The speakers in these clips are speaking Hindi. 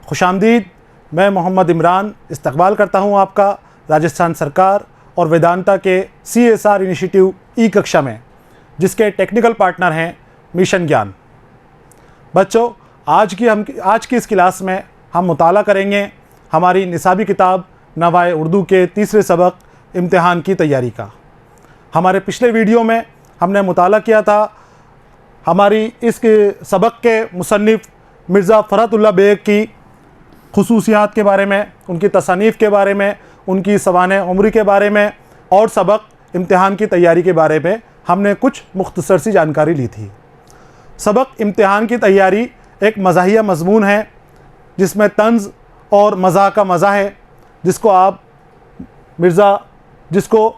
खुशामदीद। मैं मोहम्मद इमरान इस्तकबाल करता हूँ आपका राजस्थान सरकार और वेदांता के CSR इनिशिएटिव ई कक्षा में, जिसके टेक्निकल पार्टनर हैं मिशन ज्ञान। बच्चों, आज की इस क्लास में हम मुताला करेंगे हमारी निसाबी किताब नवाए उर्दू के तीसरे सबक इम्तिहान की तैयारी का। हमारे पिछले वीडियो में हमने मुताला किया था हमारी इस सबक के मुसन्निफ़ मिर्ज़ा फ़रहतुल्लाह बेग की खुसूसियात के बारे में, उनकी तसानीफ़ के बारे में, उनकी सवाने उम्र के बारे में और सबक इम्तिहान की तैयारी के बारे में हमने कुछ मुख्तसर सी जानकारी ली थी। सबक इम्तिहान की तैयारी एक मज़ाहिया मज़मून है जिसमें तंज़ और मज़ाह का मज़ा है, जिसको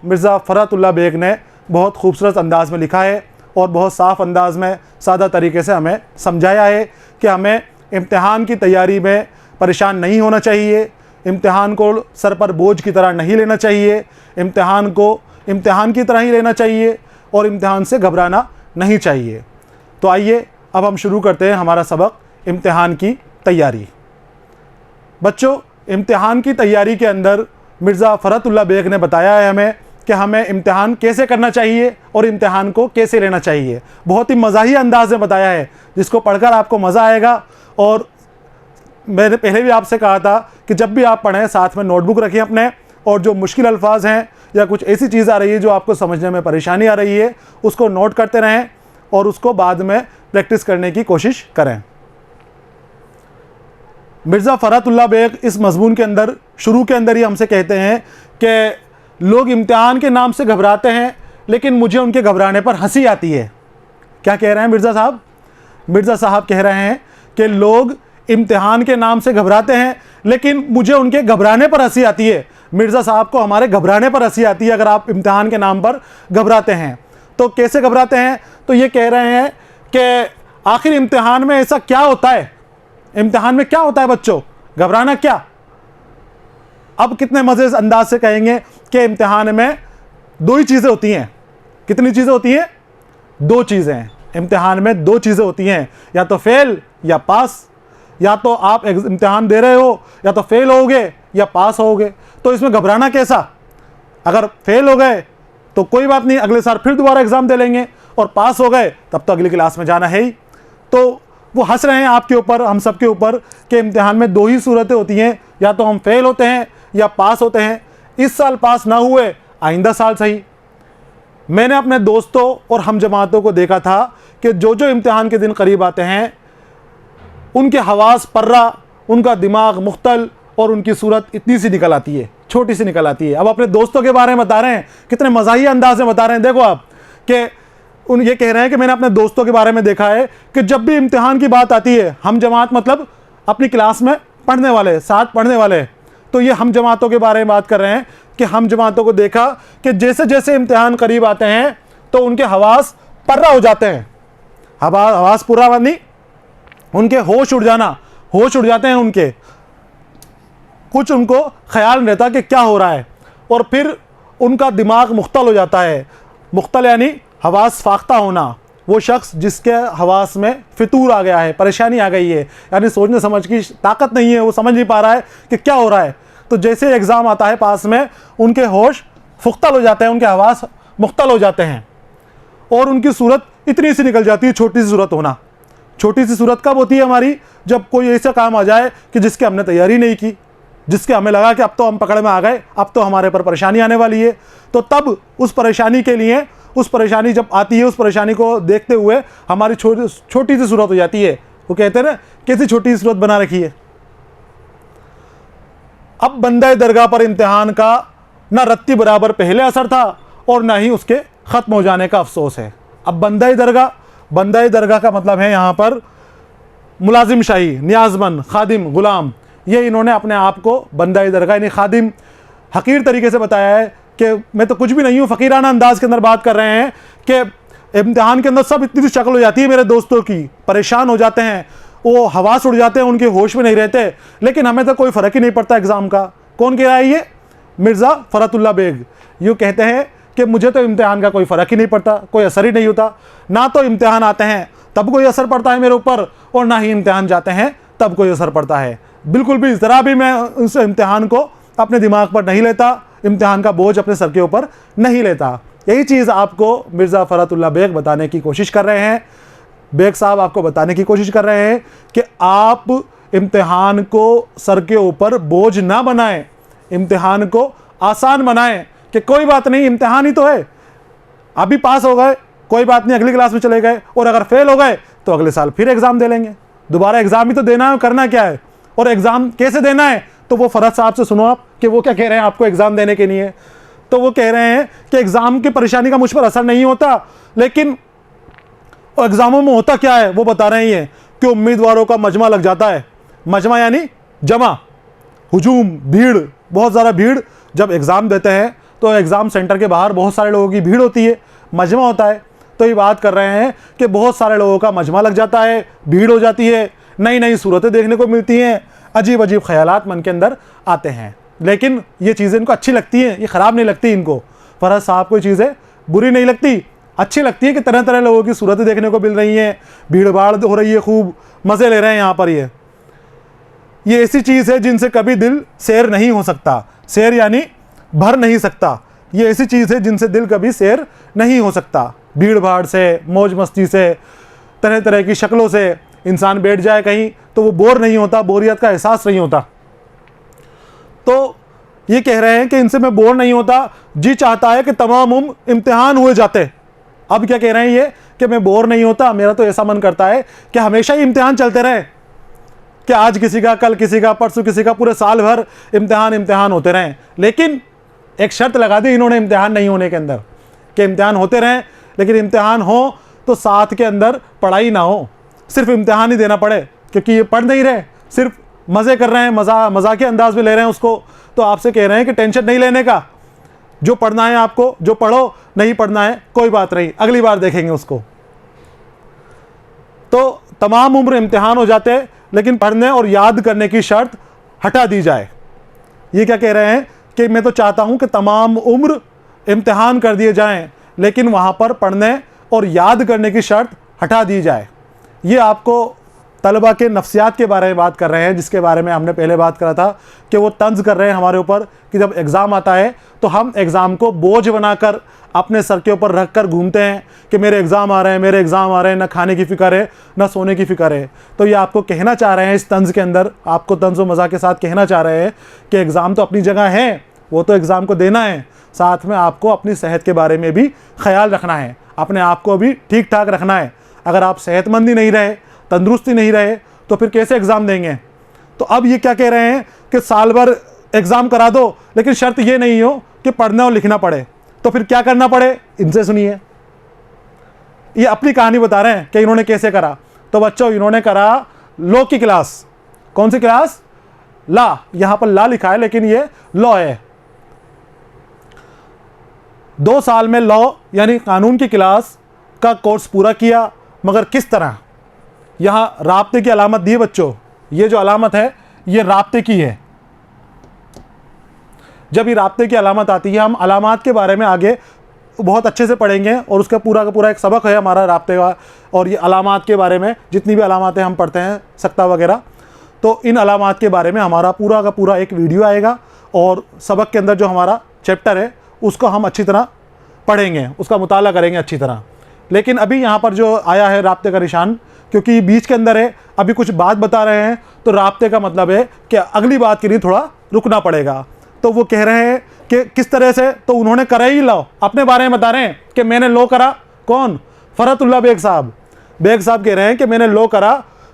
मिर्ज़ा फ़रहतुल्लाह बेग ने बहुत खूबसूरत अंदाज़ में लिखा है और बहुत साफ़ अंदाज़ में सादा तरीके से हमें समझाया है कि हमें इम्तिहान की तैयारी में परेशान नहीं होना चाहिए, इम्तिहान को सर पर बोझ की तरह नहीं लेना चाहिए, इम्तिहान को इम्तिहान की तरह ही लेना चाहिए और इम्तिहान से घबराना नहीं चाहिए। तो आइए अब हम शुरू करते हैं हमारा सबक इम्तिहान की तैयारी। बच्चों, इम्तिहान की तैयारी के अंदर मिर्ज़ा फ़रहतुल्लाह बेग ने बताया है हमें कि हमें इम्तिहान कैसे करना चाहिए और इम्तिहान को कैसे लेना चाहिए। बहुत ही मज़ाही अंदाज़ में बताया है जिसको पढ़कर आपको मज़ा आएगा। और मैंने पहले भी आपसे कहा था कि जब भी आप पढ़ें साथ में नोटबुक रखें अपने, और जो मुश्किल अल्फाज हैं या कुछ ऐसी चीज़ आ रही है जो आपको समझने में परेशानी आ रही है उसको नोट करते रहें और उसको बाद में प्रैक्टिस करने की कोशिश करें। मिर्ज़ा फ़रहतुल्लाह बेग इस मज़मून के अंदर शुरू के अंदर ही हमसे कहते हैं कि लोग इम्तिहान के नाम से घबराते हैं लेकिन मुझे उनके घबराने पर हंसी आती है। क्या कह रहे हैं मिर्ज़ा साहब? मिर्ज़ा साहब कह रहे हैं कि लोग इम्तिहान के नाम से घबराते हैं लेकिन मुझे उनके घबराने पर हंसी आती है। मिर्ज़ा साहब को हमारे घबराने पर हंसी आती है अगर आप इम्तिहान के नाम पर घबराते हैं। तो कैसे घबराते हैं? तो ये कह रहे हैं कि आखिर इम्तिहान में ऐसा क्या होता है, इम्तिहान में क्या होता है बच्चों, घबराना क्या? अब कितने मज़े अंदाज से कहेंगे कि इम्तिहान में दो ही चीज़ें होती हैं। कितनी चीज़ें होती हैं? दो चीज़ें हैं। इम्तिहान में दो चीज़ें होती हैं, या तो फेल या पास। या तो आप इम्तिहान दे रहे हो या तो फेल होगे या पास होगे। तो इसमें घबराना कैसा? अगर फेल हो गए तो कोई बात नहीं, अगले साल फिर दोबारा एग्ज़ाम दे लेंगे, और पास हो गए तब तो अगली क्लास में जाना है ही। तो वो हंस रहे हैं आपके ऊपर, हम सब के ऊपर, कि इम्तिहान में दो ही सूरतें होती हैं, या तो हम फेल होते हैं या पास होते हैं। इस साल पास ना हुए, आइंदा साल सही। मैंने अपने दोस्तों और हम जमातों को देखा था कि जो जो इम्तिहान के दिन करीब आते हैं उनके हवास पर्रा, उनका दिमाग मुख्तल और उनकी सूरत इतनी सी निकल आती है, छोटी सी निकल आती है। अब अपने दोस्तों के बारे में बता रहे हैं, कितने मज़ाही अंदाज में बता रहे हैं। देखो आप कि ये कह रहे हैं कि मैंने अपने दोस्तों के बारे में देखा है कि जब भी इम्तिहान की बात आती है, हम जमात मतलब अपनी क्लास में पढ़ने वाले, साथ पढ़ने वाले, तो ये हम जमातों के बारे में बात कर रहे हैं कि हम जमातों को देखा कि जैसे जैसे इम्तिहान करीब आते हैं तो उनके हवास पर्रा हो जाते हैं। हवास पूरा नहीं, उनके होश उड़ जाते हैं उनके, कुछ उनको ख्याल नहीं रहता कि क्या हो रहा है, और फिर उनका दिमाग मुख्तल हो जाता है। मुख्तल यानी हवास फाख्ता होना, वो शख्स जिसके हवास में फितूर आ गया है, परेशानी आ गई है, यानी सोचने समझ की ताकत नहीं है, वो समझ नहीं पा रहा है कि क्या हो रहा है। तो जैसे एग्ज़ाम आता है पास में, उनके होश फुख्तल हो जाते हैं, उनके हवास मुख्तल हो जाते हैं और उनकी सूरत इतनी सी निकल जाती है। छोटी सी सूरत होना, छोटी सी सूरत कब होती है हमारी? जब कोई ऐसा काम आ जाए कि जिसकी हमने तैयारी नहीं की, जिसके हमें लगा कि अब तो हम पकड़ में आ गए, अब तो हमारे पर परेशानी आने वाली है। तो तब उस परेशानी के लिए, उस परेशानी जब आती है, उस परेशानी को देखते हुए हमारी छोटी सी सूरत हो जाती है। वो कहते हैं ना, कैसी छोटी सी सूरत बना रखी है। अब बंदे दरगाह पर इम्तिहान का ना रत्ती बराबर पहले असर था और ना ही उसके ख़त्म हो जाने का अफसोस है। अब बंदे दरगाह का मतलब है यहाँ पर मुलाजिम शाही, नियाज़मंद, खादिम, ग़ुलाम। ये इन्होंने अपने आप को बंदे दरगाह यानी खादिम हकीर तरीके से बताया है कि मैं तो कुछ भी नहीं हूँ। फ़कीराना अंदाज के अंदर बात कर रहे हैं कि इम्तिहान के अंदर सब इतनी सी शक्ल हो जाती है मेरे दोस्तों की, परेशान हो जाते हैं, वो हवास उड़ जाते हैं, उनके होश में नहीं रहते, लेकिन हमें तो कोई फ़र्क ही नहीं पड़ता एग्ज़ाम का। कौन कह रहा है ये? मिर्ज़ा फ़रहतुल्लाह बेग। यूँ कहते हैं कि मुझे तो इम्तिहान का कोई फ़र्क ही नहीं पड़ता, कोई असर ही नहीं होता। ना तो इम्तिहान आते हैं तब कोई असर पड़ता है मेरे ऊपर, और ना ही इम्तिहान जाते हैं तब कोई असर पड़ता है। बिल्कुल भी ज़रा भी मैं उस इम्तिहान को अपने दिमाग पर नहीं लेता, इम्तिहान का बोझ अपने सर के ऊपर नहीं लेता। यही चीज़ आपको मिर्ज़ा फ़रहतुल्लाह बेग बताने की कोशिश कर रहे हैं। बेग साहब आपको बताने की कोशिश कर रहे हैं कि आप इम्तिहान को सर के ऊपर बोझ ना बनाएं, इम्तिहान को आसान बनाएं कि कोई बात नहीं, इम्तिहान ही तो है, अभी पास हो गए कोई बात नहीं, अगली क्लास में चले गए, और अगर फेल हो गए तो अगले साल फिर एग्ज़ाम दे लेंगे। दोबारा एग्ज़ाम ही तो देना है, करना क्या है, और एग्ज़ाम कैसे देना है तो वो फ़रहत साहब से सुनो आप कि वो क्या कह रहे हैं आपको एग्ज़ाम देने के लिए। तो वो कह रहे हैं कि एग्ज़ाम की परेशानी का मुझ पर असर नहीं होता, लेकिन एग्ज़ामों में होता क्या है वो बता रहे हैं कि उम्मीदवारों का मजमा लग जाता है। मजमा यानी जमा, हुजूम, भीड़, बहुत ज़्यादा भीड़। जब एग्ज़ाम देते हैं तो एग्ज़ाम सेंटर के बाहर बहुत सारे लोगों की भीड़ होती है, मजमा होता है। तो ये बात कर रहे हैं कि बहुत सारे लोगों का मजमा लग जाता है, भीड़ हो जाती है, नई नई सूरतें देखने को मिलती हैं, अजीब अजीब ख्यालात मन के अंदर आते हैं। लेकिन ये चीज़ें इनको अच्छी लगती हैं, ये ख़राब नहीं लगती इनको। फ़रहत साहब को ये चीज़ें बुरी नहीं लगती, अच्छी लगती है कि तरह तरह लोगों की सूरतें देखने को मिल रही हैं, भीड़ भाड़ हो रही है, खूब मज़े ले रहे हैं यहाँ पर। ये ऐसी चीज़ है जिनसे कभी दिल सैर नहीं हो सकता, सैर यानी भर नहीं सकता। ये ऐसी चीज़ है जिनसे दिल कभी सैर नहीं हो सकता। भीड़ भाड़ से, मौज मस्ती से, तरह तरह की शक्लों से इंसान बैठ जाए कहीं तो वो बोर नहीं होता, बोरियत का एहसास नहीं होता। तो ये कह रहे हैं कि इनसे मैं बोर नहीं होता, जी चाहता है कि तमाम उम्र इम्तिहान हुए जाते। अब क्या कह रहे हैं ये कि मैं बोर नहीं होता, मेरा तो ऐसा मन करता है कि हमेशा ही इम्तिहान चलते रहे, कि आज किसी का, कल किसी का, परसों किसी का, पूरे साल भर इम्तिहान होते रहें। लेकिन एक शर्त लगा दी इन्होंने इम्तिहान नहीं होने के अंदर, कि इम्तिहान होते रहें लेकिन इम्तिहान हो तो साथ के अंदर पढ़ाई ना हो, सिर्फ इम्तिहान ही देना पड़े, क्योंकि ये पढ़ नहीं रहे, सिर्फ मज़े कर रहे हैं, मज़ा के अंदाज में ले रहे हैं उसको। तो आपसे कह रहे हैं कि टेंशन नहीं लेने का, जो पढ़ना है आपको जो पढ़ो, नहीं पढ़ना है कोई बात नहीं, अगली बार देखेंगे उसको। तो तमाम उम्र इम्तिहान हो जाते हैं, लेकिन पढ़ने और याद करने की शर्त हटा दी जाए। ये क्या कह रहे हैं कि मैं तो चाहता हूं कि तमाम उम्र इम्तिहान कर दिए जाएं, लेकिन वहां पर पढ़ने और याद करने की शर्त हटा दी जाए। ये आपको तलबा के नफ्सियात के बारे में बात कर रहे हैं, जिसके बारे में हमने पहले बात करा था कि वो तंज कर रहे हैं हमारे ऊपर कि जब एग्ज़ाम आता है तो हम एग्ज़ाम को बोझ बनाकर अपने सर के ऊपर रख कर घूमते हैं कि मेरे एग्ज़ाम आ रहे हैं, मेरे एग्ज़ाम आ रहे हैं, ना खाने की फ़िक्र है ना सोने की फ़िक्र है। तो ये आपको कहना चाह रहे हैं, इस तंज के अंदर आपको तंज व मज़ाक के साथ कहना चाह रहे हैं कि एग्ज़ाम तो अपनी जगह है, वो तो एग्ज़ाम को देना है, साथ में आपको अपनी सेहत के बारे में भी ख्याल रखना है, अपने आप को भी ठीक ठाक रखना है। अगर आप सेहतमंद ही नहीं रहे, तंदुरुस्ती नहीं रहे, तो फिर कैसे एग्ज़ाम देंगे। तो अब ये क्या कह रहे हैं कि साल भर एग्ज़ाम करा दो, लेकिन शर्त ये नहीं हो कि पढ़ना और लिखना पड़े। तो फिर क्या करना पड़े, इनसे सुनिए। ये अपनी कहानी बता रहे हैं कि इन्होंने कैसे करा। तो बच्चों, इन्होंने करा लॉ की क्लास। कौन सी क्लास? ला, यहां पर ला लिखा है लेकिन ये लॉ है। 2 साल में लॉ यानी कानून की क्लास का कोर्स पूरा किया, मगर किस तरह। यहां राब्ते की अलामत दी है बच्चों, ये जो अलामत है ये राब्ते की है। जब ये राब्ते की अलामत आती है, हम अलामात के बारे में आगे बहुत अच्छे से पढ़ेंगे और उसका पूरा का पूरा एक सबक है हमारा राब्ते का। और ये अलामात के बारे में जितनी भी अलामातें हम पढ़ते हैं, सख्ता वगैरह, तो इन अलामात के बारे में हमारा पूरा का पूरा एक वीडियो आएगा और सबक के अंदर जो हमारा चैप्टर है उसको हम अच्छी तरह पढ़ेंगे, उसका मुताला करेंगे अच्छी तरह। लेकिन अभी यहाँ पर जो आया है राब्ते का निशान, क्योंकि बीच के अंदर है, अभी कुछ बात बता रहे हैं, तो राब्ते का मतलब है कि अगली बात के लिए थोड़ा रुकना पड़ेगा। तो वो कह रहे हैं कि किस तरह से, तो उन्होंने करा ही लॉ, अपने बारे में बता रहे हैं कि मैंने लॉ करा। कौन? फ़रहतुल्लाह बेग साहब। बेग साहब कह रहे हैं कि मैंने लॉ करा,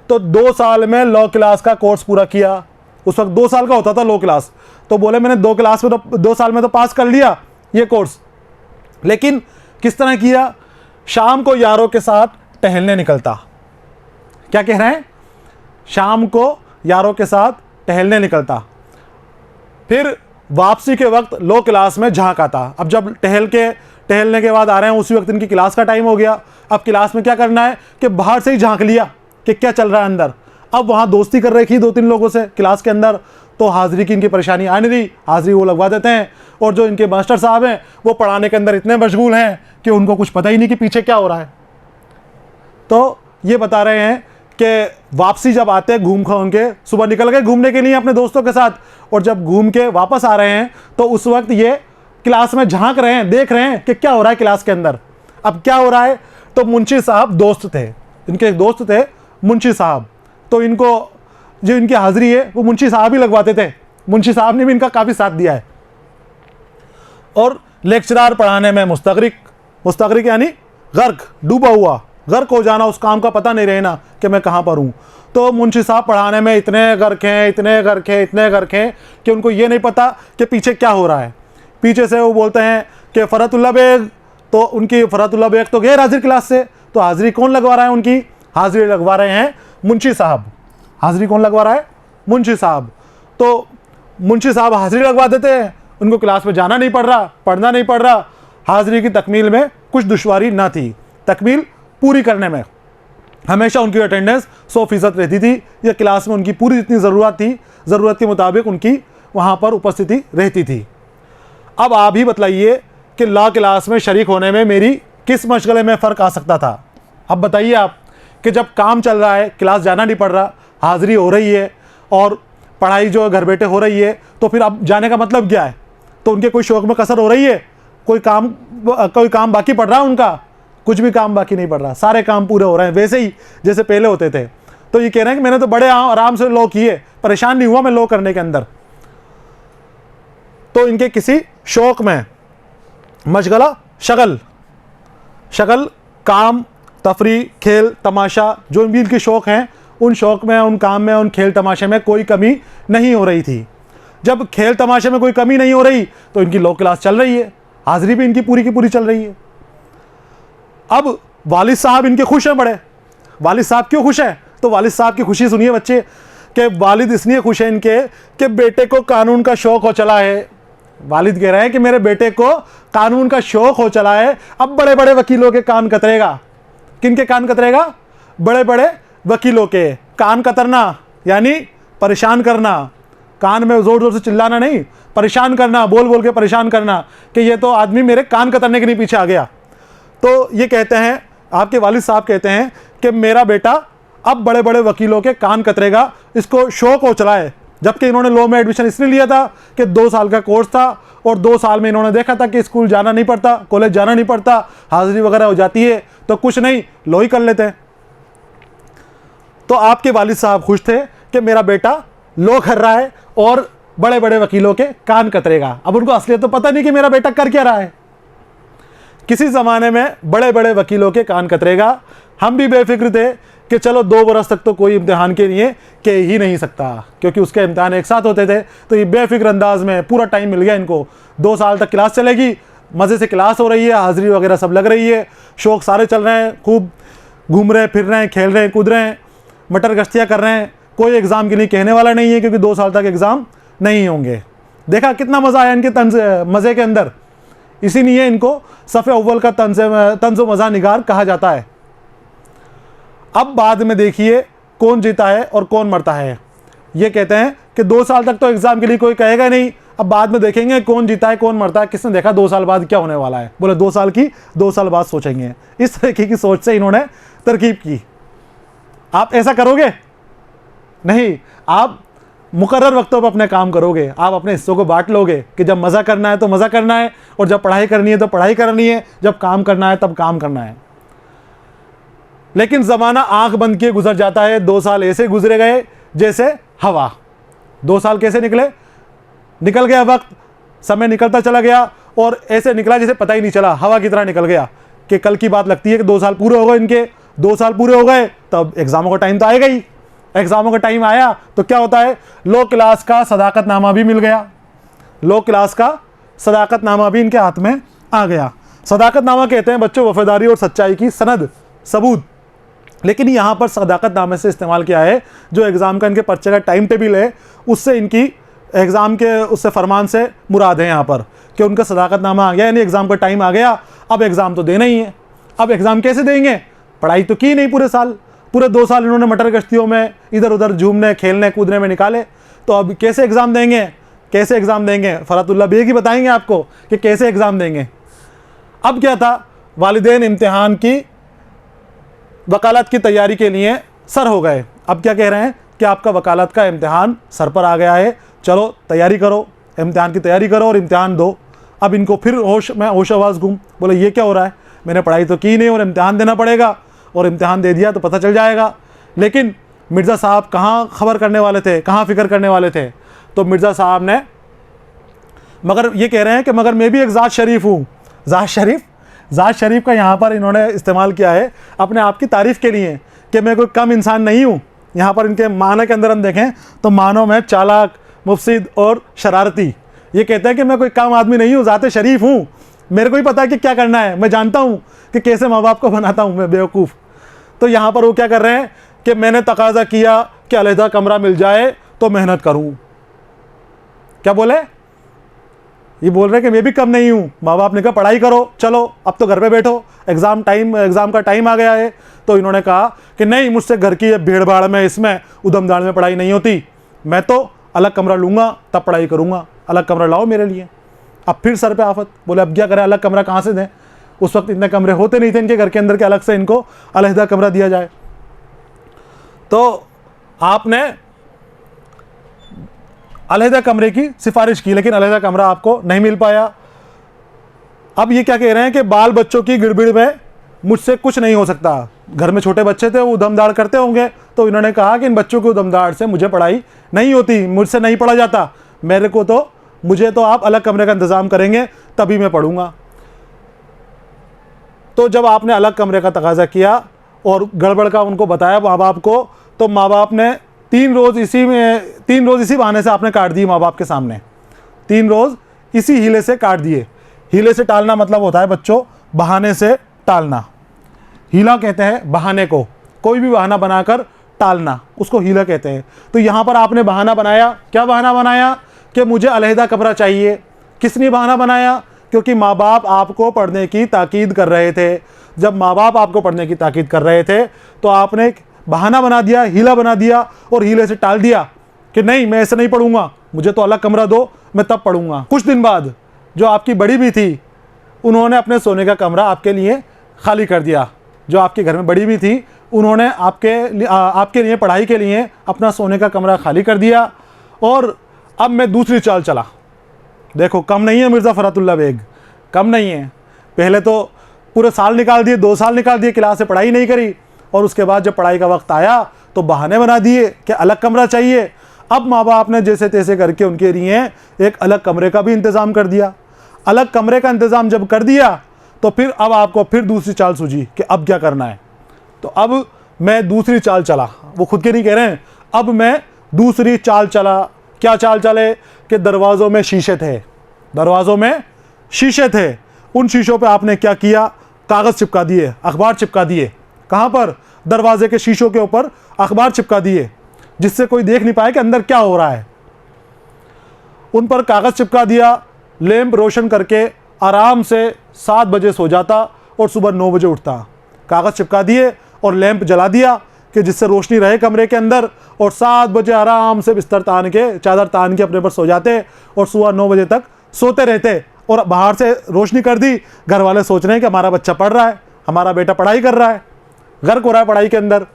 तो 2 साल में लॉ क्लास का कोर्स पूरा किया। उस वक्त 2 साल का होता था लॉ क्लास, तो बोले मैंने 2 साल में तो पास कर लिया ये कोर्स। लेकिन किस तरह किया? शाम को यारों के साथ टहलने निकलता। क्या कह रहे हैं? शाम को यारों के साथ टहलने निकलता, फिर वापसी के वक्त लो क्लास में झांक आता। अब जब टहलने के बाद आ रहे हैं, उसी वक्त इनकी क्लास का टाइम हो गया। अब क्लास में क्या करना है कि बाहर से ही झांक लिया कि क्या चल रहा है अंदर। अब वहाँ दोस्ती कर रखी 2-3 लोगों से क्लास के अंदर, तो हाज़िरी की इनकी परेशानी आ नहीं रही, हाज़िरी वो लगवा देते हैं। और जो इनके मास्टर साहब हैं वो पढ़ाने के अंदर इतने मशगूल हैं कि उनको कुछ पता ही नहीं कि पीछे क्या हो रहा है। तो ये बता रहे हैं कि वापसी जब आते हैं घूम घूम के, सुबह निकल गए घूमने के लिए अपने दोस्तों के साथ, और जब घूम के वापस आ रहे हैं तो उस वक्त ये क्लास में झांक रहे हैं, देख रहे हैं कि क्या हो रहा है क्लास के अंदर। अब क्या हो रहा है, तो मुंशी साहब दोस्त थे, इनके एक दोस्त थे मुंशी साहब, तो इनको जो इनकी हाजिरी है वो मुंशी साहब ही लगवाते थे। मुंशी साहब ने भी इनका काफ़ी साथ दिया है। और लेक्चरार पढ़ाने में मुस्तगरिक यानी गर्क, डूबा हुआ, गर्क हो जाना, उस काम का पता नहीं रहना कि मैं कहाँ पर हूँ। तो मुंशी साहब पढ़ाने में इतने गर्क हैं कि उनको ये नहीं पता कि पीछे क्या हो रहा है। पीछे से वो बोलते हैं कि फ़रहतुल्लाह बेग, तो उनकी फ़रहतुल्लाह बेग तो गैर हाजिर क्लास से, तो हाजिरी कौन लगवा रहा है, उनकी हाजिरी लगवा रहे हैं मुंशी साहब। हाजिरी कौन लगवा रहा है, मुंशी साहब। तो मुंशी साहब हाजिरी लगवा देते हैं, उनको क्लास में जाना नहीं पड़ रहा, पढ़ना नहीं पड़ रहा। हाजिरी की तकमील में कुछ दुश्वारी ना थी, तकमील पूरी करने में हमेशा उनकी अटेंडेंस 100% रहती थी, या क्लास में उनकी पूरी जितनी ज़रूरत थी, ज़रूरत के मुताबिक उनकी वहाँ पर उपस्थिति रहती थी। अब आप ही बतलाइए कि लॉ क्लास में शरीक होने में मेरी किस मशगले में फ़र्क आ सकता था। अब बताइए आप कि जब काम चल रहा है, क्लास जाना नहीं पड़ रहा, हाज़िरी हो रही है और पढ़ाई जो घर बैठे हो रही है, तो फिर अब जाने का मतलब क्या है। तो उनके कोई शौक़ में कसर हो रही है, कोई काम बाकी पड़ रहा है उनका, कुछ भी काम बाकी नहीं पड़ रहा, सारे काम पूरे हो रहे हैं वैसे ही जैसे पहले होते थे। तो ये कह रहे हैं कि मैंने तो बड़े आराम से लॉ किए, परेशान नहीं हुआ मैं लॉ करने के अंदर। तो इनके किसी शौक़ में मशगला, शगल, काम, तफरी, खेल तमाशा, जो भी इनके शौक़ हैं, उन शौक़ में, उन काम में, उन खेल तमाशे में कोई कमी नहीं हो रही थी। जब खेल तमाशे में कोई कमी नहीं हो रही तो इनकी लॉ क्लास चल रही है, हाज़िरी भी इनकी पूरी की पूरी चल रही है। अब वालिद साहब इनके खुश हैं बड़े। वालिद साहब क्यों खुश हैं, तो वालिद साहब की खुशी सुनिए बच्चे, कि वालिद इसलिए खुश हैं इनके कि बेटे को कानून का शौक़ हो चला है। वालिद कह रहे हैं कि मेरे बेटे को कानून का शौक़ हो चला है, अब बड़े बड़े वकीलों के कान कतरेगा। किनके कान कतरेगा, बड़े बड़े वकीलों के कान कतरना, यानी परेशान करना, कान में ज़ोर ज़ोर से चिल्लाना नहीं, परेशान करना, बोल बोल के परेशान करना कि ये तो आदमी मेरे कान कतरने के लिए पीछे आ गया। तो ये कहते हैं, आपके वालिद साहब कहते हैं कि मेरा बेटा अब बड़े बड़े वकीलों के कान कतरेगा, इसको शौक़ हो चला है। जबकि इन्होंने लॉ में एडमिशन इसलिए लिया था कि 2 साल का कोर्स था, और 2 साल में इन्होंने देखा था कि स्कूल जाना नहीं पड़ता, कॉलेज जाना नहीं पड़ता, हाज़िरी वगैरह हो जाती है, तो कुछ नहीं लॉ ही कर लेते हैं। तो आपके वालिद साहब खुश थे कि मेरा बेटा लॉ कर रहा है और बड़े बड़े वकीलों के कान कतरेगा। अब उनको असलियत तो पता नहीं कि मेरा बेटा कर क्या रहा है। किसी ज़माने में बड़े बड़े वकीलों के कान कतरेगा। हम भी बेफिक्र थे कि चलो 2 बरस तक तो कोई इम्तिहान के लिए कह ही नहीं सकता, क्योंकि उसके इम्तिहान एक साथ होते थे। तो ये बेफिक्र अंदाज में पूरा टाइम मिल गया इनको। 2 साल तक क्लास चलेगी, मज़े से क्लास हो रही है, हाज़िरी वगैरह सब लग रही है, शौक़ सारे चल रहे हैं, खूब घूम रहे हैं, फिर रहे हैं, खेल रहे हैं, कूद रहे हैं, मटर गश्तियाँ कर रहे हैं। कोई एग्ज़ाम के लिए कहने वाला नहीं है, क्योंकि 2 साल तक एग्ज़ाम नहीं होंगे। देखा कितना मज़ा आया इनके मज़े के अंदर। इसीलिए इनको सफ़े अव्वल का तंज़ मज़ा निगार कहा जाता है। अब बाद में देखिए कौन जीता है और कौन मरता है। ये कहते हैं कि 2 साल तक तो एग्ज़ाम के लिए कोई कहेगा नहीं, अब बाद में देखेंगे कौन जीता है कौन मरता है। किसने देखा 2 साल बाद क्या होने वाला है, बोले 2 साल की 2 साल बाद सोचेंगे। इस तरीके की सोच से इन्होंने तरकीब की। आप ऐसा करोगे नहीं, आप मुकर्रर वक्तों पर अपने काम करोगे, आप अपने हिस्सों को बांट लोगे कि जब मज़ा करना है तो मज़ा करना है, और जब पढ़ाई करनी है तो पढ़ाई करनी है, जब काम करना है तब काम करना है। लेकिन ज़माना आंख बंद किए गुजर जाता है। 2 साल ऐसे गुजरे गए जैसे हवा। 2 साल कैसे निकल गया वक्त, समय निकलता चला गया, और ऐसे निकला जैसे पता ही नहीं चला, हवा की तरह निकल गया। कि कल की बात लगती है कि 2 साल पूरे हो गए इनके। 2 साल पूरे हो गए तब एग्ज़ामों का टाइम तो आएगा ही। एग्ज़ामों का टाइम आया तो क्या होता है, लॉ क्लास का सदाकतनामा भी मिल गया। लॉ क्लास का सदाकतनामा भी इनके हाथ में आ गया। सदाकतनामा कहते हैं बच्चों वफादारी और सच्चाई की सनद, सबूत। लेकिन यहाँ पर सदाकतनामे से इस्तेमाल किया है जो एग्ज़ाम का इनके पर्चे का टाइम टेबल है, उससे इनकी एग्ज़ाम के उससे फरमान से मुराद है यहाँ पर कि उनका सदाकतनामा आ गया, यानी एग्ज़ाम का टाइम आ गया, अब एग्ज़ाम तो देना ही है। अब एग्ज़ाम कैसे देंगे, पढ़ाई तो की नहीं पूरे साल, पूरे 2 साल इन्होंने मटर गश्तियों में इधर उधर झूमने खेलने कूदने में निकाले, तो अब कैसे एग्ज़ाम देंगे, कैसे एग्ज़ाम देंगे। फ़रहतुल्लाह बेग ही बताएंगे आपको कि कैसे एग्ज़ाम देंगे। अब क्या था, वालिदैन इम्तिहान की वकालत की तैयारी के लिए सर हो गए। अब क्या कह रहे हैं कि आपका वकालत का इम्तिहान सर पर आ गया है, चलो तैयारी करो, इम्तिहान की तैयारी करो और इम्तिहान दो। अब इनको फिर होश आवाज़ घूम, बोले ये क्या हो रहा है, मैंने पढ़ाई तो की नहीं और इम्तिहान देना पड़ेगा, और इम्तिहान दे दिया तो पता चल जाएगा। लेकिन मिर्ज़ा साहब कहाँ खबर करने वाले थे, कहाँ फ़िक्र करने वाले थे। तो मिर्ज़ा साहब ने मगर ये कह रहे हैं कि मगर मैं भी एक ज़ात शरीफ हूँ। ज़ात शरीफ का यहाँ पर इन्होंने इस्तेमाल किया है अपने आप की तारीफ़ के लिए कि मैं कोई कम इंसान नहीं हूँ। यहाँ पर इनके माना के अंदर हम देखें तो मानों में चालाक, मुफसिद और शरारती। ये कहते हैं कि मैं कोई कम आदमी नहीं हूँ, ज़ात शरीफ हूँ, मेरे को ही पता है कि क्या करना है, मैं जानता हूँ कि कैसे माँ बाप को बनाता हूँ मैं बेवकूफ़। तो यहाँ पर वो क्या कर रहे हैं कि मैंने तकाजा किया कि अलहदा कमरा मिल जाए तो मेहनत करूँ। क्या बोले, ये बोल रहे हैं कि मैं भी कम नहीं हूँ। माँ बाप ने कहा पढ़ाई करो, चलो अब तो घर पे बैठो, एग्ज़ाम का टाइम आ गया है। तो इन्होंने कहा कि नहीं, मुझसे घर की भीड़ भाड़ में, इसमें उधमदाड़ में पढ़ाई नहीं होती, मैं तो अलग कमरा लूँगा तब पढ़ाई करूँगा, अलग कमरा लाओ मेरे लिए। अब फिर सर पे आफत, बोले अब क्या करें, अलग कमरा कहाँ से दें। उस वक्त इतने कमरे होते नहीं थे इनके घर के अंदर के अलग से इनको अलहदा कमरा दिया जाए। तो आपने अलहदा कमरे की सिफारिश की, लेकिन अलहदा कमरा आपको नहीं मिल पाया। अब ये क्या कह रहे हैं कि बाल बच्चों की गिड़बिड़ में मुझसे कुछ नहीं हो सकता। घर में छोटे बच्चे थे, वो उधमदाड़ करते होंगे, तो इन्होंने कहा कि इन बच्चों की उधमदाड़ से मुझे पढ़ाई नहीं होती, मुझसे नहीं पढ़ा जाता, मुझे तो आप अलग कमरे का इंतज़ाम करेंगे तभी मैं पढ़ूंगा। तो जब आपने अलग कमरे का तकाजा किया और गड़बड़ का उनको बताया माँ बाप को, तो माँ बाप ने 3 रोज़ इसी बहाने से आपने काट दिए माँ बाप के सामने। 3 रोज़ इसी हीले से काट दिए। हीले से टालना मतलब होता है बच्चों बहाने से टालना। हीला कहते हैं बहाने को, कोई भी बहाना बनाकर टालना, उसको हीला कहते हैं। तो यहाँ पर आपने बहाना बनाया। क्या बहाना बनाया कि मुझे अलहदा कमरा चाहिए। किसने बहाना बनाया? क्योंकि माँ बाप आपको पढ़ने की ताकीद कर रहे थे। जब माँ बाप आपको पढ़ने की ताकीद कर रहे थे तो आपने बहाना बना दिया, हीला बना दिया और हीले से टाल दिया कि नहीं, मैं ऐसे नहीं पढ़ूंगा, मुझे तो अलग कमरा दो, मैं तब पढ़ूंगा। कुछ दिन बाद जो आपकी बड़ी भी थी, उन्होंने अपने सोने का कमरा आपके लिए खाली कर दिया। जो आपके घर में बड़ी भी थी, उन्होंने आपके लिए पढ़ाई के लिए अपना सोने का कमरा खाली कर दिया। और अब मैं दूसरी चाल चला। देखो, कम नहीं है मिर्ज़ा फ़रातुल्लाह बेग, कम नहीं है। पहले तो पूरे साल निकाल दिए, 2 साल निकाल दिए, क्लास से पढ़ाई नहीं करी, और उसके बाद जब पढ़ाई का वक्त आया तो बहाने बना दिए कि अलग कमरा चाहिए। अब माँ बाप ने जैसे तैसे करके उनके लिए एक अलग कमरे का भी इंतज़ाम कर दिया। अलग कमरे का इंतज़ाम जब कर दिया तो फिर अब आपको फिर दूसरी चाल सूझी कि अब क्या करना है। तो अब मैं दूसरी चाल चला। वो खुद के नहीं कह रहे हैं, अब मैं दूसरी चाल चला। क्या चाल चले कि दरवाज़ों में शीशे थे, दरवाज़ों में शीशे थे। उन शीशों पे आपने क्या किया? कागज़ चिपका दिए, अखबार चिपका दिए। कहाँ पर? दरवाजे के शीशों के ऊपर अखबार चिपका दिए, जिससे कोई देख नहीं पाए कि अंदर क्या हो रहा है। उन पर कागज़ चिपका दिया। लैंप रोशन करके आराम से 7 बजे सो जाता और सुबह 9 बजे उठता। कागज़ चिपका दिए और लैंप जला दिया कि जिससे रोशनी रहे कमरे के अंदर, और 7 बजे आराम से बिस्तर तान के, चादर तान के अपने पर सो जाते और सुबह 9 बजे तक सोते रहते। और बाहर से रोशनी कर दी, घर वाले सोच रहे हैं कि हमारा बच्चा पढ़ रहा है, हमारा बेटा पढ़ाई कर रहा है, गर्क हो रहा है पढ़ाई के अंदर।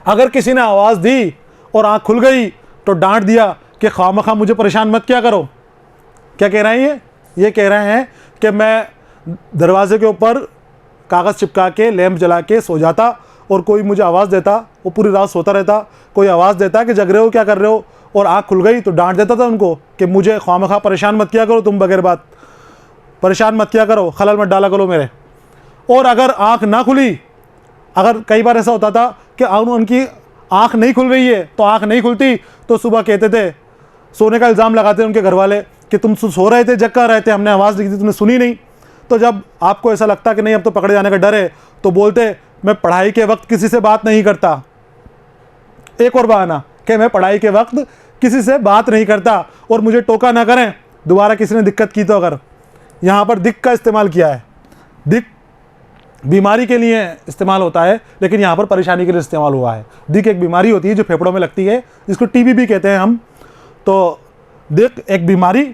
अगर किसी ने आवाज़ दी और आँख खुल गई तो डांट दिया कि खामखा मुझे परेशान मत किया करो। क्या कह रहे हैं ये कह रहे हैं कि मैं दरवाजे के ऊपर कागज़ चिपका के लैंप जला के सो जाता, और कोई मुझे आवाज़ देता, वो पूरी रात सोता रहता, कोई आवाज़ देता कि जग रहे हो, क्या कर रहे हो, और आँख खुल गई तो डांट देता था उनको कि मुझे खामखा परेशान मत किया करो, तुम बगैर बात परेशान मत किया करो, खलल मत डाला करो मेरे। और अगर आँख ना खुली, अगर कई बार ऐसा होता था कि उनकी आँख नहीं खुल रही है, तो आँख नहीं खुलती तो सुबह कहते थे, सोने का इल्ज़ाम लगाते उनके घर वाले कि तुम सो रहे थे, जग कर रहे थे, हमने आवाज़ दी थी, तुमने सुनी नहीं। तो जब आपको ऐसा लगता कि नहीं अब तो पकड़े जाने का डर है, तो बोलते मैं पढ़ाई के वक्त किसी से बात नहीं करता। एक और बहाना कि मैं पढ़ाई के वक्त किसी से बात नहीं करता और मुझे टोका ना करें, दोबारा किसी ने दिक्कत की तो। अगर यहाँ पर दिक का इस्तेमाल किया है, दिक बीमारी के लिए इस्तेमाल होता है, लेकिन यहाँ पर परेशानी के लिए इस्तेमाल हुआ है। दिक एक बीमारी होती है जो फेफड़ों में लगती है, जिसको टीबी भी कहते हैं हम। तो दिक एक बीमारी,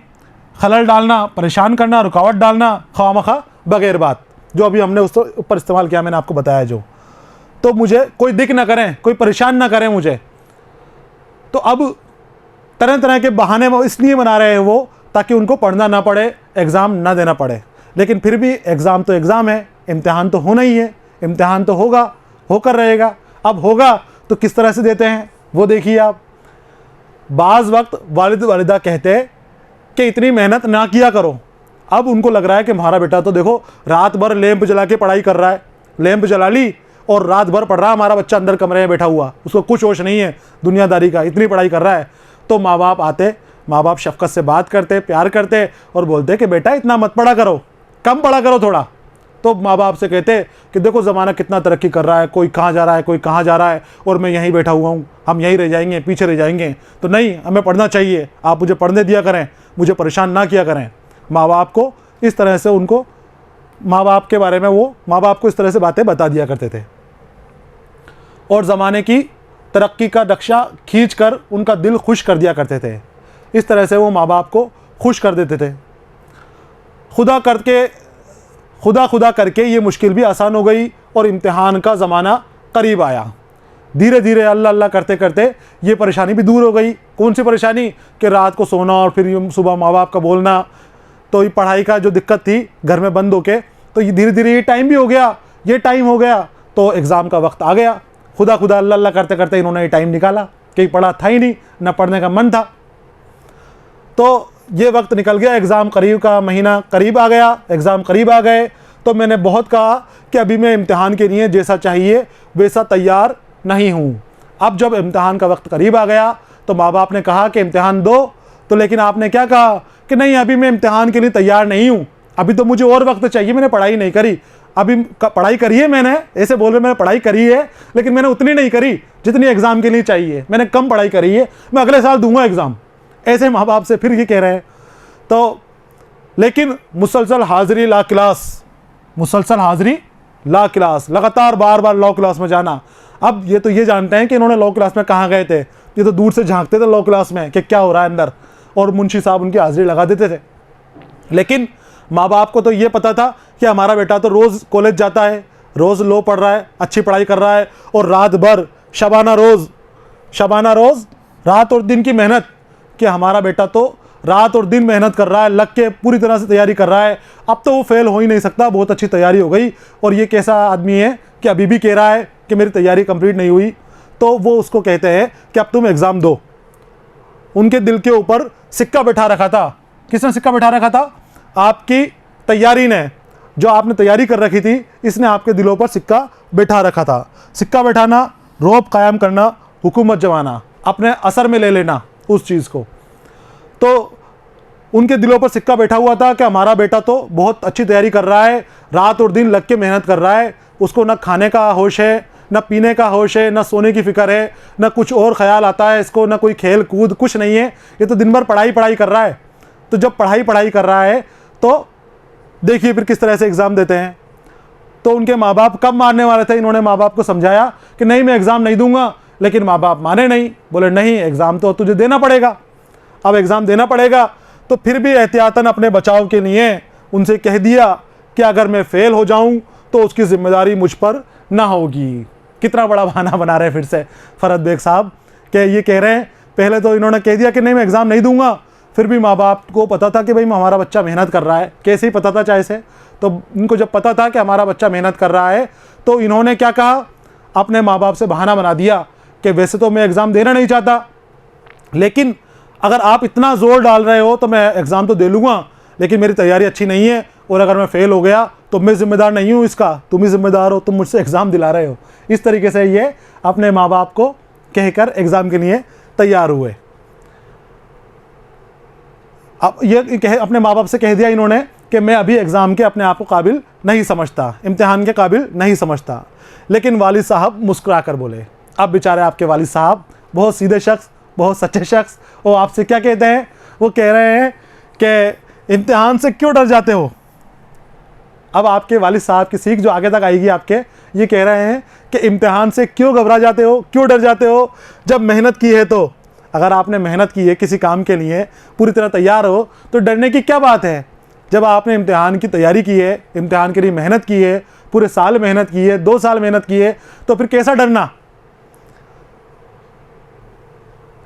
खलल डालना, परेशान करना, रुकावट डालना, खामखा बगैर बात, जो अभी हमने उस ऊपर इस्तेमाल किया, मैंने आपको बताया जो। तो मुझे कोई दिक ना करें, कोई परेशान ना करें मुझे। तो अब तरह तरह के बहाने वो इसलिए बना रहे हैं वो, ताकि उनको पढ़ना ना पड़े, एग्ज़ाम ना देना पड़े। लेकिन फिर भी एग्ज़ाम तो एग्ज़ाम है, इम्तिहान तो होना ही है, इम्तिहान तो होगा, होकर रहेगा। अब होगा तो किस तरह से देते हैं वो देखिए आप। बाज़ वक्त वालिद वालिदा कहते हैं कि इतनी मेहनत ना किया करो। अब उनको लग रहा है कि हमारा बेटा तो देखो रात भर लैंप जला के पढ़ाई कर रहा है, लैंप जला ली और रात भर पढ़ रहा है हमारा बच्चा अंदर कमरे में बैठा हुआ, उसको कुछ होश नहीं है दुनियादारी का, इतनी पढ़ाई कर रहा है। तो माँ बाप आते, माँ बाप शफ़क़त से बात करते, प्यार करते और बोलते कि बेटा इतना मत पढ़ा करो, कम पढ़ा करो थोड़ा। तो माँ बाप से कहते कि देखो ज़माना कितना तरक्की कर रहा है, कोई कहाँ जा रहा है, कोई कहाँ जा रहा है, और मैं यहीं बैठा हुआ हूँ, हम यहीं रह जाएंगे, पीछे रह जाएंगे। तो नहीं, हमें पढ़ना चाहिए, आप मुझे पढ़ने दिया करें, मुझे परेशान ना किया करें। माँ बाप को इस तरह से उनको, माँ बाप के बारे में वो माँ बाप को इस तरह से बातें बता दिया करते थे और ज़माने की तरक्की का नक्शा खींच कर उनका दिल खुश कर दिया करते थे। इस तरह से वो माँ बाप को खुश कर देते थे। खुदा करके ये मुश्किल भी आसान हो गई और इम्तिहान का ज़माना करीब आया। धीरे धीरे अल्लाह अल्लाह करते करते ये परेशानी भी दूर हो गई। कौन सी परेशानी? कि रात को सोना और फिर सुबह माँ बाप का बोलना, तो ये पढ़ाई का जो दिक्कत थी घर में बंद होके, तो ये धीरे धीरे ये टाइम भी हो गया, ये टाइम हो गया, तो एग्ज़ाम का वक्त आ गया। खुदा अल्लाह अल्लाह करते करते इन्होंने ये टाइम निकाला, कहीं पढ़ा था ही नहीं, ना पढ़ने का मन था। तो ये वक्त निकल गया, एग्ज़ाम करीब का महीना करीब आ गया, एग्ज़ाम करीब आ गए। तो मैंने बहुत कहा कि अभी मैं इम्तिहान के लिए जैसा चाहिए वैसा तैयार नहीं हूँ। अब जब इम्तिहान का वक्त करीब आ गया तो माँ बाप ने कहा कि इम्तिहान दो, तो लेकिन आपने क्या कहा कि नहीं, अभी मैं इम्तिहान के लिए तैयार नहीं हूँ, अभी तो मुझे और वक्त चाहिए, मैंने पढ़ाई नहीं करी। अभी पढ़ाई करी है मैंने, ऐसे बोल रहे मैंने पढ़ाई करी है, लेकिन मैंने उतनी नहीं करी जितनी एग्ज़ाम के लिए चाहिए, मैंने कम पढ़ाई करी है, मैं अगले साल दूंगा एग्ज़ाम। ऐसे माँ बाप से फिर ये कह रहे हैं। तो लेकिन मुसलसल हाज़िरी ला क्लास, मुसलसल हाज़िरी ला क्लास, लगातार बार बार लॉ क्लास में जाना। अब ये तो ये जानते हैं कि इन्होंने लॉ क्लास में कहाँ गए थे, ये तो दूर से झांकते थे लॉ क्लास में कि क्या हो रहा है अंदर, और मुंशी साहब उनकी हाज़िरी लगा देते थे। लेकिन माँ बाप को तो ये पता था कि हमारा बेटा तो रोज़ कॉलेज जाता है, रोज़ लॉ पढ़ रहा है, अच्छी पढ़ाई कर रहा है, और रात भर शबाना रोज़ रात और दिन की मेहनत, कि हमारा बेटा तो रात और दिन मेहनत कर रहा है, लग के पूरी तरह से तैयारी कर रहा है, अब तो वो फेल हो ही नहीं सकता, बहुत अच्छी तैयारी हो गई। और ये कैसा आदमी है कि अभी भी कह रहा है कि मेरी तैयारी कंप्लीट नहीं हुई। तो वो उसको कहते हैं कि अब तुम एग्ज़ाम दो। उनके दिल के ऊपर सिक्का बैठा रखा था। किसने सिक्का बैठा रखा था? आपकी तैयारी ने, जो आपने तैयारी कर रखी थी, इसने आपके दिलों पर सिक्का बैठा रखा था। सिक्का बैठाना, रौब कायम करना, हुकूमत जमाना, अपने असर में ले लेना उस चीज़ को। तो उनके दिलों पर सिक्का बैठा हुआ था कि हमारा बेटा तो बहुत अच्छी तैयारी कर रहा है, रात और दिन लग के मेहनत कर रहा है, उसको ना खाने का होश है, ना पीने का होश है, ना सोने की फ़िक्र है, ना कुछ और ख्याल आता है इसको, ना कोई खेल कूद, कुछ नहीं है, ये तो दिन भर पढ़ाई कर रहा है। तो जब पढ़ाई कर रहा है तो देखिए फिर किस तरह से एग्ज़ाम देते हैं। तो उनके माँ बाप कब मानने वाले थे, इन्होंने माँ बाप को समझाया कि नहीं मैं एग्ज़ाम नहीं दूंगा, लेकिन माँ बाप माने नहीं, बोले नहीं एग्ज़ाम तो तुझे देना पड़ेगा। अब एग्ज़ाम देना पड़ेगा, तो फिर भी एहतियातन अपने बचाव के लिए उनसे कह दिया कि अगर मैं फ़ेल हो जाऊं तो उसकी ज़िम्मेदारी मुझ पर ना होगी। कितना बड़ा बहाना बना रहे हैं फिर से फरहत बेग साहब, कि ये कह रहे हैं, पहले तो इन्होंने कह दिया कि नहीं मैं एग्ज़ाम नहीं दूंगा, फिर भी माँ बाप को पता था कि भाई हमारा बच्चा मेहनत कर रहा है। कैसे ही पता था चाहे से, तो इनको जब पता था कि हमारा बच्चा मेहनत कर रहा है, तो इन्होंने क्या कहा, अपने माँ बाप से बहाना बना दिया कि वैसे तो मैं एग्ज़ाम देना नहीं चाहता, लेकिन अगर आप इतना ज़ोर डाल रहे हो तो मैं एग्ज़ाम तो दे लूँगा, लेकिन मेरी तैयारी अच्छी नहीं है, और अगर मैं फ़ेल हो गया तो मैं ज़िम्मेदार नहीं हूँ इसका, तुम ही ज़िम्मेदार हो, तुम मुझसे एग्ज़ाम दिला रहे हो। इस तरीके से ये अपने माँ बाप को कहकर एग्ज़ाम के लिए तैयार हुए। अब ये अपने माँ बाप से कह दिया इन्होंने कि मैं अभी एग्ज़ाम के अपने आप को काबिल नहीं समझता, इम्तिहान के काबिल नहीं समझता। लेकिन वालिद साहब मुस्कुरा कर बोले। अब बेचारे आपके वालिद साहब बहुत सीधे शख्स, बहुत सच्चे शख्स, वो आपसे क्या कहते हैं, वो कह रहे हैं कि इम्तिहान से क्यों डर जाते हो। अब आपके वालिद साहब की सीख जो आगे तक आएगी आपके, ये कह रहे हैं कि इम्तिहान से क्यों घबरा जाते हो, क्यों डर जाते हो, जब मेहनत की है। तो अगर आपने मेहनत की है किसी काम के लिए, पूरी तरह तैयार हो, तो डरने की क्या बात है। जब आपने इम्तिहान की तैयारी की है, इम्तिहान के लिए मेहनत की है, पूरे साल मेहनत की है, 2 साल मेहनत की है, तो फिर कैसा डरना।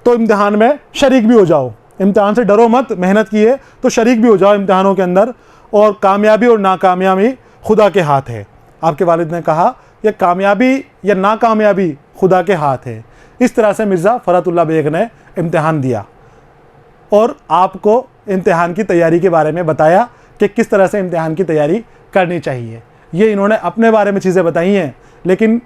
तो इम्तिहान में शरीक भी हो जाओ, इम्तिहान से डरो मत, मेहनत की है तो शरीक भी हो जाओ इम्तिहानों के अंदर। और कामयाबी और नाकामयाबी खुदा के हाथ है। आपके वालिद ने कहा ये कामयाबी या नाकामयाबी खुदा के हाथ है। इस तरह से मिर्ज़ा फ़रहतुल्लाह बेग ने इम्तिहान दिया और आपको इम्तिहान की तैयारी के बारे में बताया कि किस तरह से इम्तिहान की तैयारी करनी चाहिए। ये इन्होंने अपने बारे में चीज़ें बताई हैं, लेकिन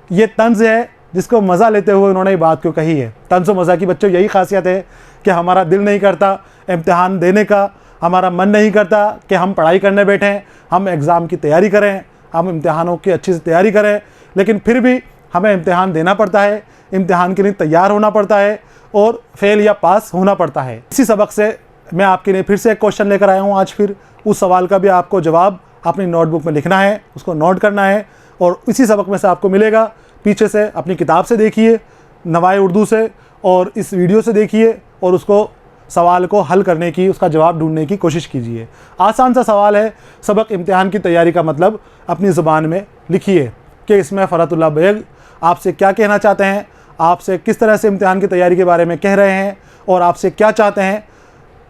ये तंज़ है जिसको मज़ा लेते हुए उन्होंने ये बात क्यों कही है। तंज़ व मज़ा की बच्चों यही खासियत है कि हमारा दिल नहीं करता इम्तिहान देने का, हमारा मन नहीं करता कि हम पढ़ाई करने बैठें, हम एग्ज़ाम की तैयारी करें, हम इम्तिहानों की अच्छी से तैयारी करें, लेकिन फिर भी हमें इम्तिहान देना पड़ता है, इम्तिहान के लिए तैयार होना पड़ता है और फेल या पास होना पड़ता है। इसी सबक से मैं आपके लिए फिर से एक क्वेश्चन लेकर आया हूँ। आज फिर उस सवाल का भी आपको जवाब अपनी नोटबुक में लिखना है, उसको नोट करना है और इसी सबक में से आपको मिलेगा। पीछे से अपनी किताब से देखिए, नवाए उर्दू से, और इस वीडियो से देखिए और उसको सवाल को हल करने की, उसका जवाब ढूंढने की कोशिश कीजिए। आसान सा सवाल है, सबक इम्तिहान की तैयारी का मतलब अपनी ज़ुबान में लिखिए कि इसमें फ़रहतुल्लाह बेग आपसे क्या कहना चाहते हैं, आपसे किस तरह से इम्तिहान की तैयारी के बारे में कह रहे हैं और आपसे क्या चाहते हैं।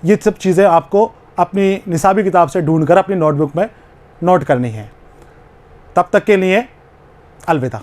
ये सब चीज़ें आपको अपनी निसाबी किताब से ढूंढकर अपनी नोटबुक में नोट करनी है। तब तक के लिए अलविदा।